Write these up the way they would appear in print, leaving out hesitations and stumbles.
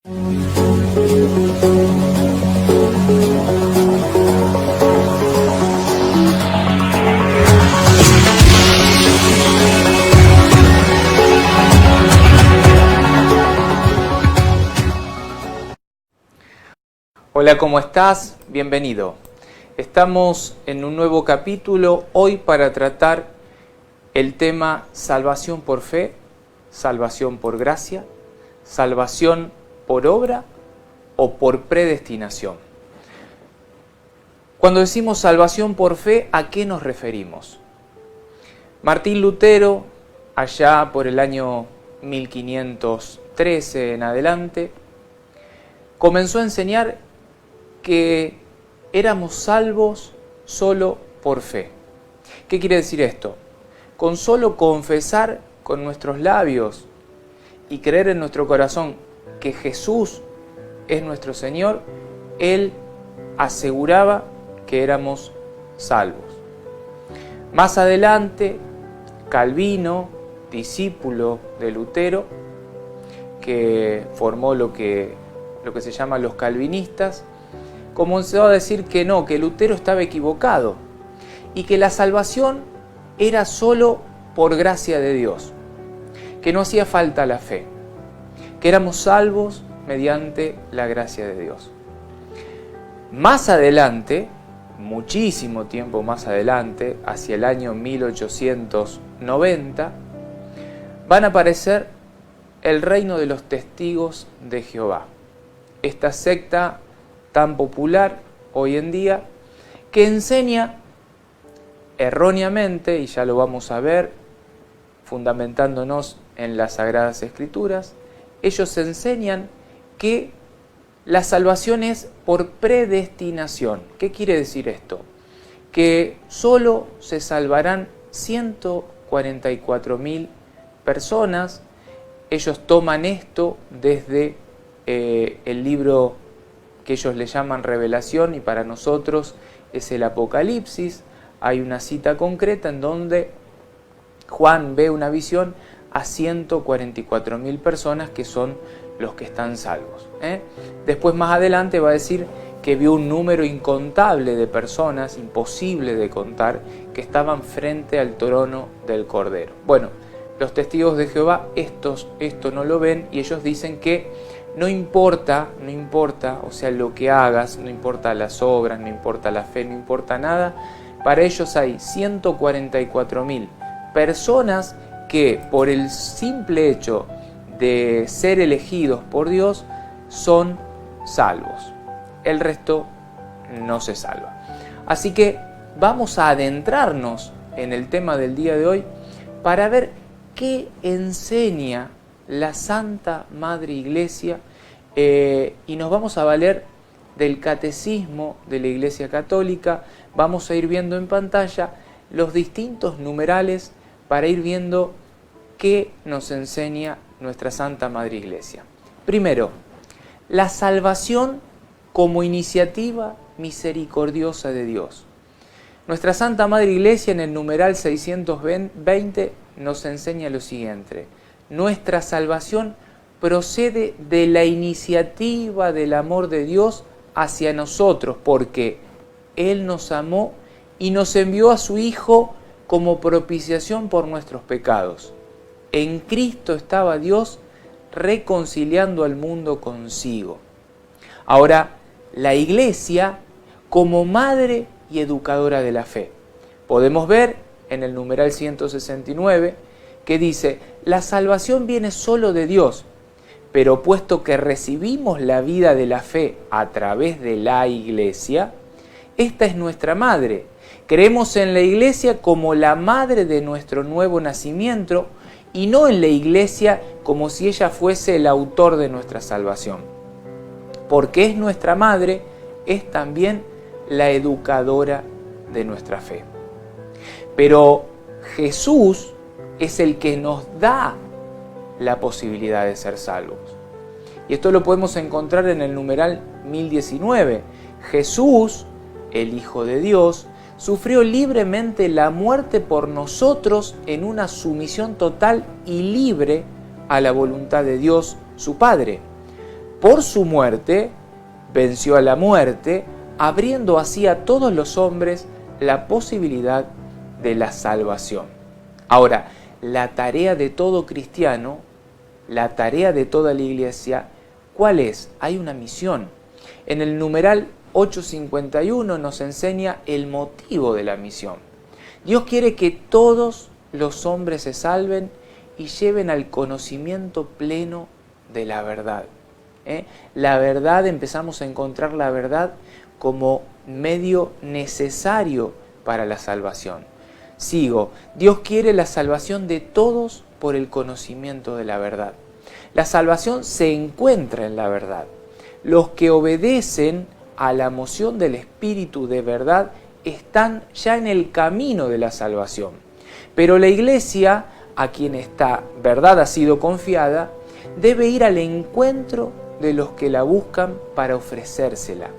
Hola, ¿cómo estás? Bienvenido. Estamos en un nuevo capítulo hoy para tratar el tema salvación por fe, salvación por gracia, salvación por obra o por predestinación. Cuando decimos salvación por fe, ¿a qué nos referimos? Martín Lutero, allá por el año 1513 en adelante, comenzó a enseñar que éramos salvos solo por fe. ¿Qué quiere decir esto? Con solo confesar con nuestros labios y creer en nuestro corazón que Jesús es nuestro Señor, Él aseguraba que éramos salvos. Más adelante, Calvino, discípulo de Lutero, que formó lo que se llama los calvinistas, comenzó a decir que no, que Lutero estaba equivocado y que la salvación era solo por gracia de Dios, que no hacía falta la fe, que éramos salvos mediante la gracia de Dios. Más adelante, muchísimo tiempo más adelante, hacia el año 1890, van a aparecer el reino de los testigos de Jehová, esta secta tan popular hoy en día, que enseña erróneamente, y ya lo vamos a ver, fundamentándonos en las Sagradas Escrituras, ellos enseñan que la salvación es por predestinación. ¿Qué quiere decir esto? Que solo se salvarán 144.000 personas. Ellos toman esto desde el libro que ellos le llaman Revelación, y para nosotros es el Apocalipsis. Hay una cita concreta en donde Juan ve una visión a 144.000 personas que son los que están salvos. Después, más adelante, va a decir que vio un número incontable de personas, imposible de contar, que estaban frente al trono del Cordero. Bueno, los testigos de Jehová esto no lo ven, y ellos dicen que no importa, o sea, lo que hagas, no importa las obras, no importa la fe, no importa nada. Para ellos hay 144.000 personas que por el simple hecho de ser elegidos por Dios son salvos. El resto no se salva. Así que vamos a adentrarnos en el tema del día de hoy para ver qué enseña la Santa Madre Iglesia, y nos vamos a valer del Catecismo de la Iglesia Católica. Vamos a ir viendo en pantalla los distintos numerales para ir viendo qué nos enseña nuestra Santa Madre Iglesia. Primero, la salvación como iniciativa misericordiosa de Dios. Nuestra Santa Madre Iglesia en el numeral 620 nos enseña lo siguiente: nuestra salvación procede de la iniciativa del amor de Dios hacia nosotros, porque Él nos amó y nos envió a su Hijo como propiciación por nuestros pecados. En Cristo estaba Dios reconciliando al mundo consigo. Ahora, la Iglesia como madre y educadora de la fe. Podemos ver en el numeral 169 que dice: la salvación viene solo de Dios, pero puesto que recibimos la vida de la fe a través de la Iglesia, esta es nuestra madre. Creemos en la Iglesia como la madre de nuestro nuevo nacimiento y no en la Iglesia como si ella fuese el autor de nuestra salvación. Porque es nuestra madre, es también la educadora de nuestra fe. Pero Jesús es el que nos da la posibilidad de ser salvos. Y esto lo podemos encontrar en el numeral 1019. Jesús, el Hijo de Dios, sufrió libremente la muerte por nosotros en una sumisión total y libre a la voluntad de Dios, su Padre. por su muerte venció a la muerte, abriendo así a todos los hombres la posibilidad de la salvación. Ahora, la tarea de todo cristiano, la tarea de toda la iglesia, ¿cuál es? Hay una misión. En el numeral 851 nos enseña el motivo de la misión. Dios quiere que todos los hombres se salven y lleven al conocimiento pleno de la verdad. La verdad, empezamos a encontrar la verdad como medio necesario para la salvación. Sigo, Dios quiere la salvación de todos por el conocimiento de la verdad. La salvación se encuentra en la verdad. Los que obedecen a la moción del Espíritu de verdad están ya en el camino de la salvación. Pero la iglesia, a quien esta verdad ha sido confiada, debe ir al encuentro de los que la buscan para ofrecérsela.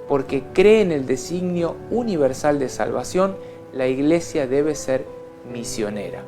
Porque cree en el designio universal de salvación, la iglesia debe ser misionera.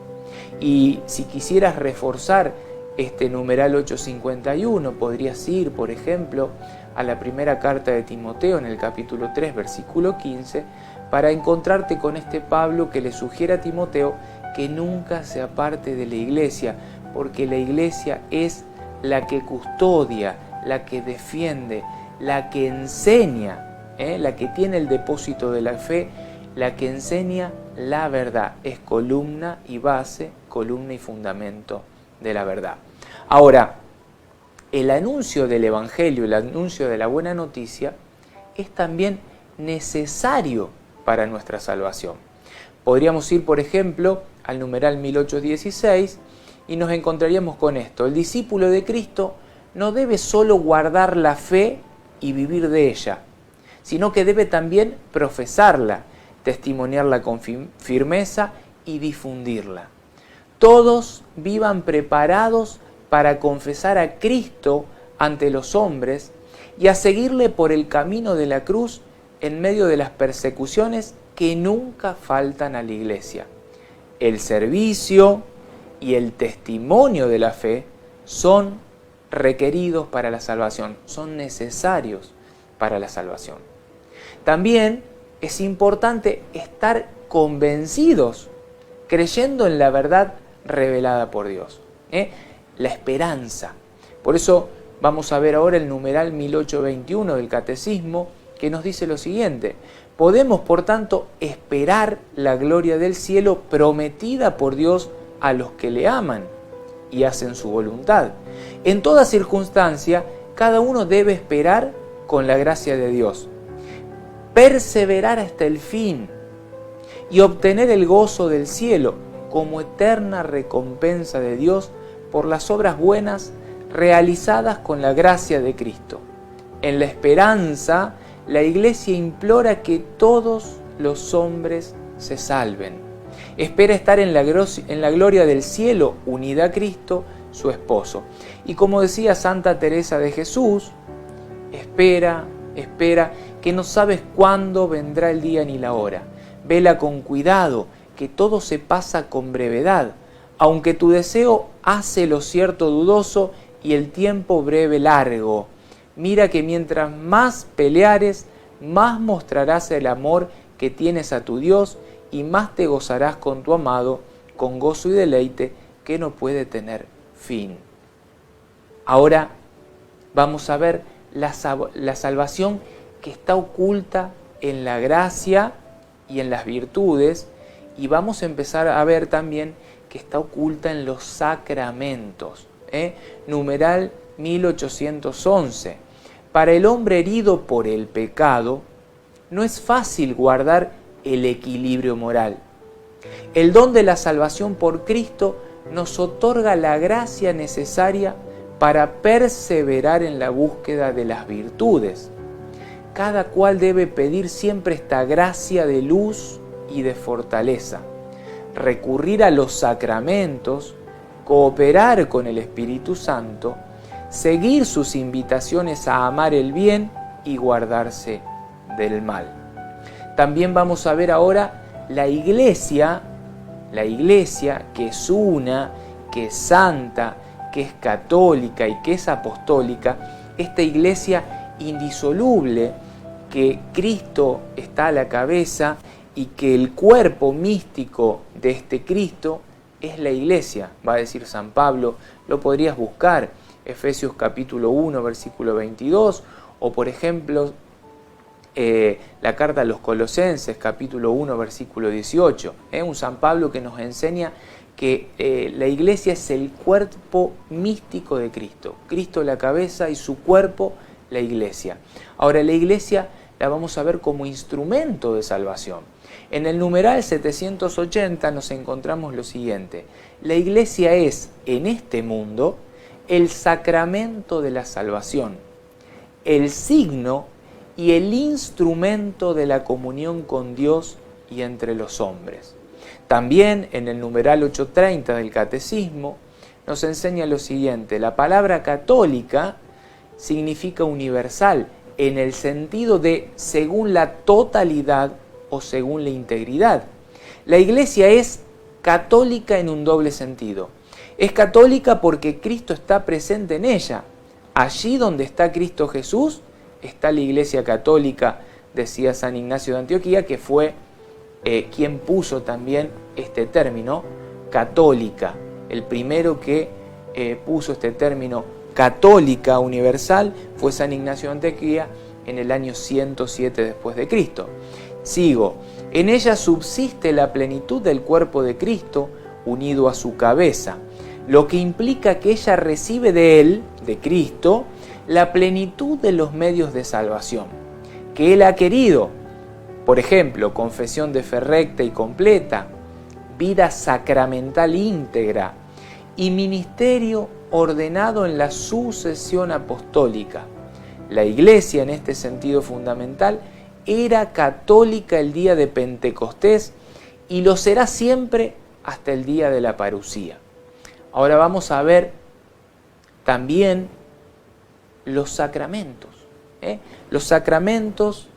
Y si quisieras reforzar este numeral 851, podrías ir, por ejemplo, a la primera carta de Timoteo en el capítulo 3, versículo 15, para encontrarte con este Pablo que le sugiere a Timoteo que nunca se aparte de la iglesia, porque la iglesia es la que custodia, la que defiende, la que enseña, la que tiene el depósito de la fe, la que enseña la verdad. Es columna y base, columna y fundamento de la verdad. Ahora, el anuncio del Evangelio, el anuncio de la buena noticia, es también necesario para nuestra salvación. Podríamos ir, por ejemplo, al numeral 1816 y nos encontraríamos con esto. El discípulo de Cristo no debe solo guardar la fe y vivir de ella, sino que debe también profesarla, testimoniarla con firmeza y difundirla. Todos vivan preparados para confesar a Cristo ante los hombres y a seguirle por el camino de la cruz en medio de las persecuciones que nunca faltan a la iglesia. El servicio y el testimonio de la fe son requeridos para la salvación, son necesarios para la salvación. También es importante estar convencidos, creyendo en la verdad revelada por Dios. La esperanza. Por eso vamos a ver ahora el numeral 1821 del Catecismo, que nos dice lo siguiente: podemos, por tanto, esperar la gloria del cielo prometida por Dios a los que le aman y hacen su voluntad. En toda circunstancia, cada uno debe esperar con la gracia de Dios, perseverar hasta el fin y obtener el gozo del cielo como eterna recompensa de Dios por las obras buenas realizadas con la gracia de Cristo. En la esperanza, la Iglesia implora que todos los hombres se salven. Espera estar en la gloria del cielo, unida a Cristo, su esposo. Y como decía Santa Teresa de Jesús, espera, que no sabes cuándo vendrá el día ni la hora. Vela con cuidado, que todo se pasa con brevedad. Aunque tu deseo hace lo cierto dudoso y el tiempo breve largo. Mira que mientras más peleares, más mostrarás el amor que tienes a tu Dios y más te gozarás con tu amado, con gozo y deleite que no puede tener fin. Ahora vamos a ver la salvación que está oculta en la gracia y en las virtudes, y vamos a empezar a ver también que está oculta en los sacramentos. Numeral 1811. Para el hombre herido por el pecado, no es fácil guardar el equilibrio moral. El don de la salvación por Cristo nos otorga la gracia necesaria para perseverar en la búsqueda de las virtudes. Cada cual debe pedir siempre esta gracia de luz y de fortaleza, recurrir a los sacramentos, cooperar con el Espíritu Santo, seguir sus invitaciones a amar el bien y guardarse del mal. También vamos a ver ahora la iglesia que es una, que es santa, que es católica y que es apostólica, esta iglesia indisoluble, que Cristo está a la cabeza y que el cuerpo místico de este Cristo es la iglesia, va a decir San Pablo. Lo podrías buscar, Efesios capítulo 1, versículo 22, o por ejemplo, la carta a los Colosenses, capítulo 1, versículo 18. Un San Pablo que nos enseña que la iglesia es el cuerpo místico de Cristo. Cristo la cabeza y su cuerpo la iglesia. Ahora, la iglesia la vamos a ver como instrumento de salvación. En el numeral 780 nos encontramos lo siguiente: la iglesia es, en este mundo, el sacramento de la salvación, el signo y el instrumento de la comunión con Dios y entre los hombres. También en el numeral 830 del Catecismo nos enseña lo siguiente: la palabra católica significa universal en el sentido de según la totalidad o según la integridad. La iglesia es católica en un doble sentido. Es católica porque Cristo está presente en ella. Allí donde está Cristo Jesús, está la iglesia católica, decía San Ignacio de Antioquía, que fue quien puso también este término, católica. El primero que puso este término católica universal fue San Ignacio de Antioquía en el año 107 después de Cristo. Sigo. En ella subsiste la plenitud del cuerpo de Cristo unido a su cabeza, lo que implica que ella recibe de él, de Cristo, la plenitud de los medios de salvación que él ha querido. Por ejemplo, confesión de fe recta y completa, vida sacramental íntegra y ministerio ordenado en la sucesión apostólica. La iglesia, en este sentido fundamental, era católica el día de Pentecostés y lo será siempre hasta el día de la parucía. Ahora vamos a ver también los sacramentos. Los sacramentos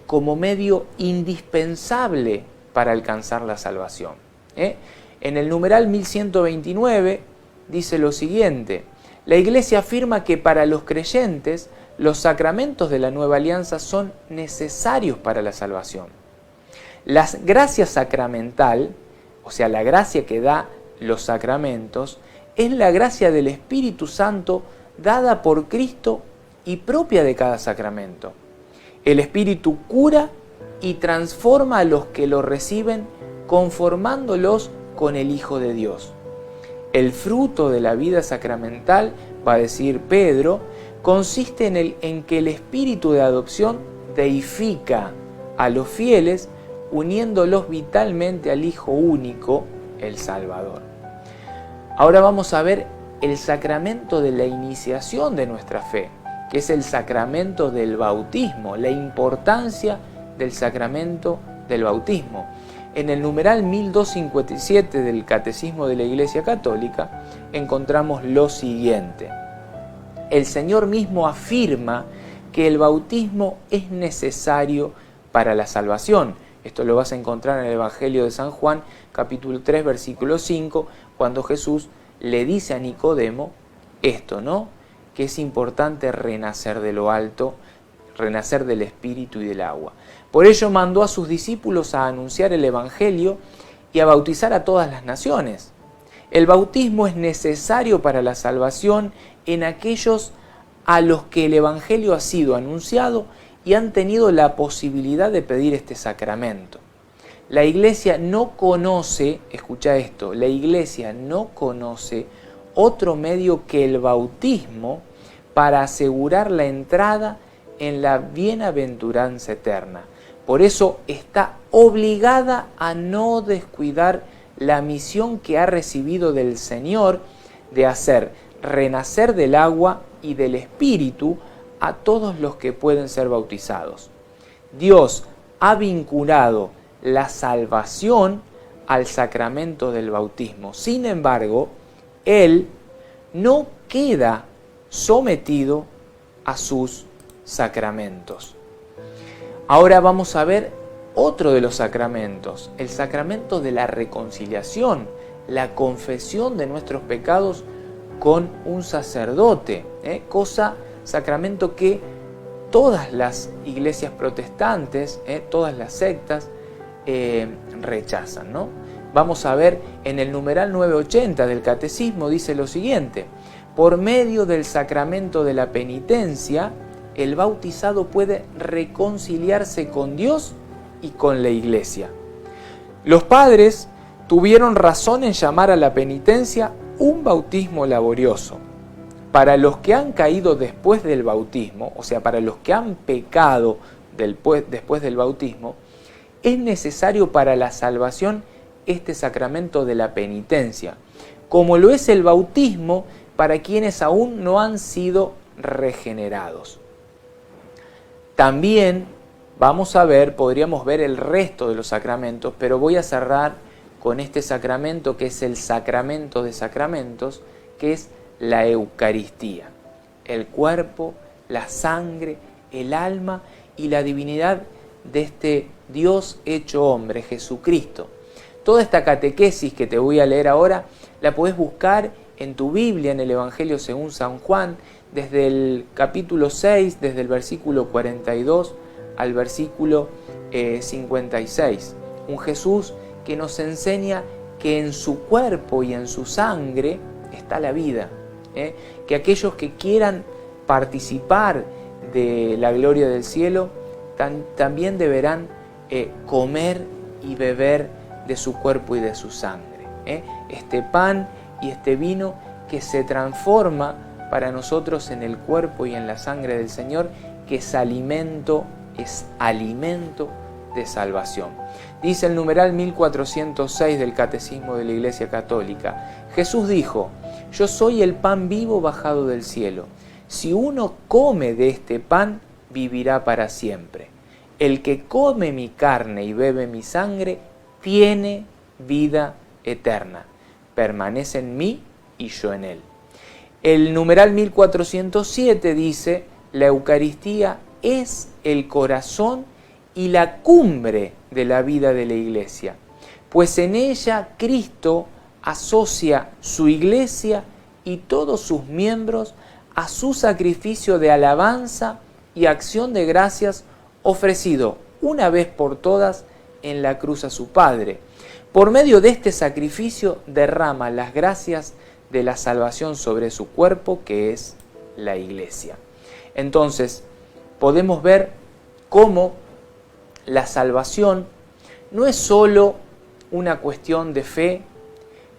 como medio indispensable para alcanzar la salvación. En el numeral 1129 dice lo siguiente: la Iglesia afirma que para los creyentes los sacramentos de la nueva alianza son necesarios para la salvación. La gracia sacramental, o sea, la gracia que da los sacramentos, es la gracia del Espíritu Santo dada por Cristo y propia de cada sacramento. El Espíritu cura y transforma a los que lo reciben, conformándolos con el Hijo de Dios. El fruto de la vida sacramental, va a decir Pedro, consiste en que el espíritu de adopción deifica a los fieles, uniéndolos vitalmente al Hijo único, el Salvador. Ahora vamos a ver el sacramento de la iniciación de nuestra fe, que es el sacramento del bautismo, la importancia del sacramento del bautismo. En el numeral 1257 del Catecismo de la Iglesia Católica encontramos lo siguiente: el Señor mismo afirma que el bautismo es necesario para la salvación. Esto lo vas a encontrar en el Evangelio de San Juan, capítulo 3, versículo 5, cuando Jesús le dice a Nicodemo esto, ¿no? Que es importante renacer de lo alto, renacer del Espíritu y del agua. Por ello mandó a sus discípulos a anunciar el Evangelio y a bautizar a todas las naciones. El bautismo es necesario para la salvación en aquellos a los que el Evangelio ha sido anunciado y han tenido la posibilidad de pedir este sacramento. La Iglesia no conoce, escucha esto, la Iglesia no conoce otro medio que el bautismo para asegurar la entrada en la bienaventuranza eterna. Por eso está obligada a no descuidar la misión que ha recibido del Señor de hacer renacer del agua y del Espíritu a todos los que pueden ser bautizados. Dios ha vinculado la salvación al sacramento del bautismo. Sin embargo, Él no queda sometido a sus sacramentos. Ahora vamos a ver otro de los sacramentos, el sacramento de la reconciliación, la confesión de nuestros pecados con un sacerdote, sacramento que todas las iglesias protestantes, todas las sectas rechazan, ¿no? Vamos a ver en el numeral 980 del Catecismo, dice lo siguiente: por medio del sacramento de la penitencia, el bautizado puede reconciliarse con Dios y con la Iglesia. Los padres tuvieron razón en llamar a la penitencia un bautismo laborioso. Para los que han caído después del bautismo, o sea, para los que han pecado después del bautismo, es necesario para la salvación este sacramento de la penitencia, como lo es el bautismo para quienes aún no han sido regenerados. También podríamos ver el resto de los sacramentos, pero voy a cerrar con este sacramento que es el sacramento de sacramentos, que es la Eucaristía, el cuerpo, la sangre, el alma y la divinidad de este Dios hecho hombre, Jesucristo. Toda esta catequesis que te voy a leer ahora la podés buscar en tu Biblia, en el Evangelio según San Juan, desde el capítulo 6, desde el versículo 42 al versículo 56. Un Jesús que nos enseña que en su cuerpo y en su sangre está la vida, que aquellos que quieran participar de la gloria del cielo también deberán comer y beber de su cuerpo y de su sangre. Este pan y este vino que se transforma para nosotros en el cuerpo y en la sangre del Señor, que es alimento de salvación. Dice el numeral 1406 del Catecismo de la Iglesia Católica: Jesús dijo: yo soy el pan vivo bajado del cielo. Si uno come de este pan, vivirá para siempre. El que come mi carne y bebe mi sangre, tiene vida eterna. Permanece en mí y yo en él. El numeral 1407 dice: la Eucaristía es el corazón y la cumbre de la vida de la Iglesia, pues en ella Cristo asocia su Iglesia y todos sus miembros a su sacrificio de alabanza y acción de gracias ofrecido una vez por todas en la cruz a su Padre. Por medio de este sacrificio derrama las gracias de la salvación sobre su cuerpo, que es la Iglesia. Entonces, podemos ver cómo la salvación no es solo una cuestión de fe,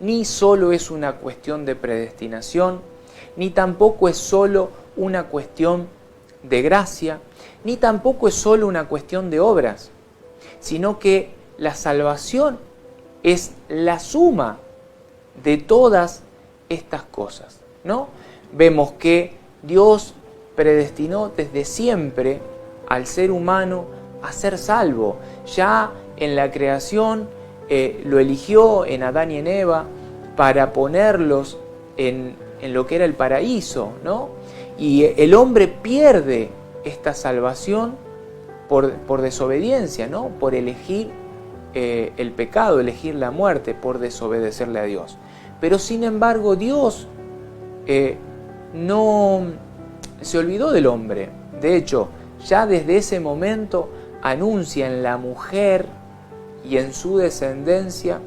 ni solo es una cuestión de predestinación, ni tampoco es solo una cuestión de gracia, ni tampoco es solo una cuestión de obras, sino que la salvación es la suma de todas estas cosas, ¿no? Vemos que Dios predestinó desde siempre al ser humano a ser salvo. Ya en la creación lo eligió en Adán y en Eva para ponerlos en lo que era el paraíso, ¿no? Y el hombre pierde esta salvación por desobediencia, ¿no? Por elegir el pecado, elegir la muerte, por desobedecerle a Dios. Pero sin embargo Dios no se olvidó del hombre. De hecho, ya desde ese momento anuncia en la mujer y en su descendencia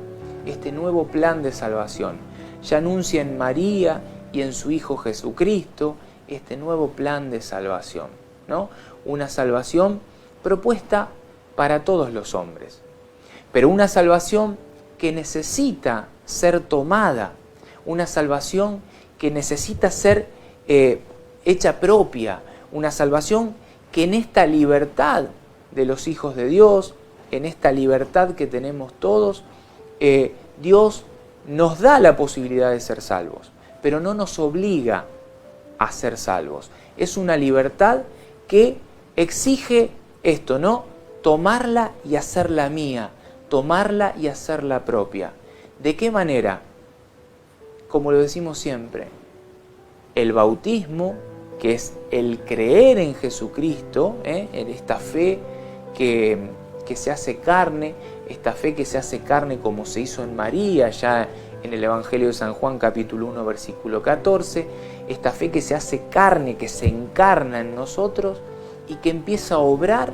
este nuevo plan de salvación. Ya anuncia en María y en su Hijo Jesucristo este nuevo plan de salvación, ¿no? Una salvación propuesta para todos los hombres, pero una salvación que necesita ser tomada, una salvación que necesita ser hecha propia, una salvación que en esta libertad de los hijos de Dios, en esta libertad que tenemos todos, Dios nos da la posibilidad de ser salvos, pero no nos obliga a ser salvos. Es una libertad que exige esto, ¿no? Tomarla y hacerla mía, tomarla y hacerla propia. ¿De qué manera? Como lo decimos siempre, el bautismo, que es el creer en Jesucristo, en esta fe que se hace carne, esta fe que se hace carne como se hizo en María, ya en el Evangelio de San Juan capítulo 1 versículo 14, esta fe que se hace carne, que se encarna en nosotros y que empieza a obrar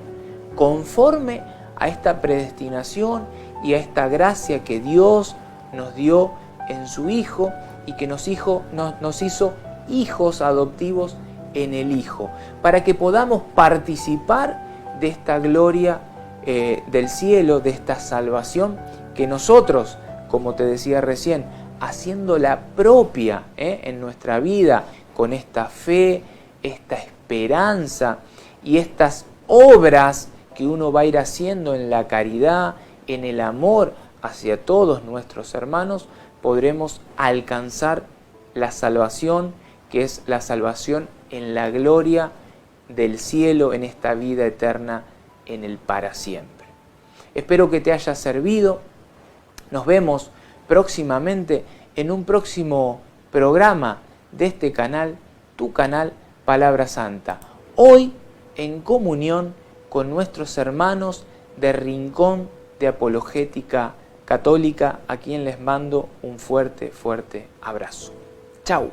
conforme a esta predestinación y a esta gracia que Dios nos dio en su Hijo y que nos hizo hijos adoptivos en el Hijo, para que podamos participar de esta gloria del cielo, de esta salvación que nosotros, como te decía recién, haciéndola propia en nuestra vida, con esta fe, esta esperanza y estas obras que uno va a ir haciendo en la caridad, en el amor hacia todos nuestros hermanos, podremos alcanzar la salvación, que es la salvación en la gloria del cielo, en esta vida eterna, en el para siempre. Espero que te haya servido. Nos vemos próximamente en un próximo programa de este canal, tu canal Palabra Santa. Hoy en comunión con nuestros hermanos de Rincón de Apologética Católica, a quien les mando un fuerte, fuerte abrazo. Chau.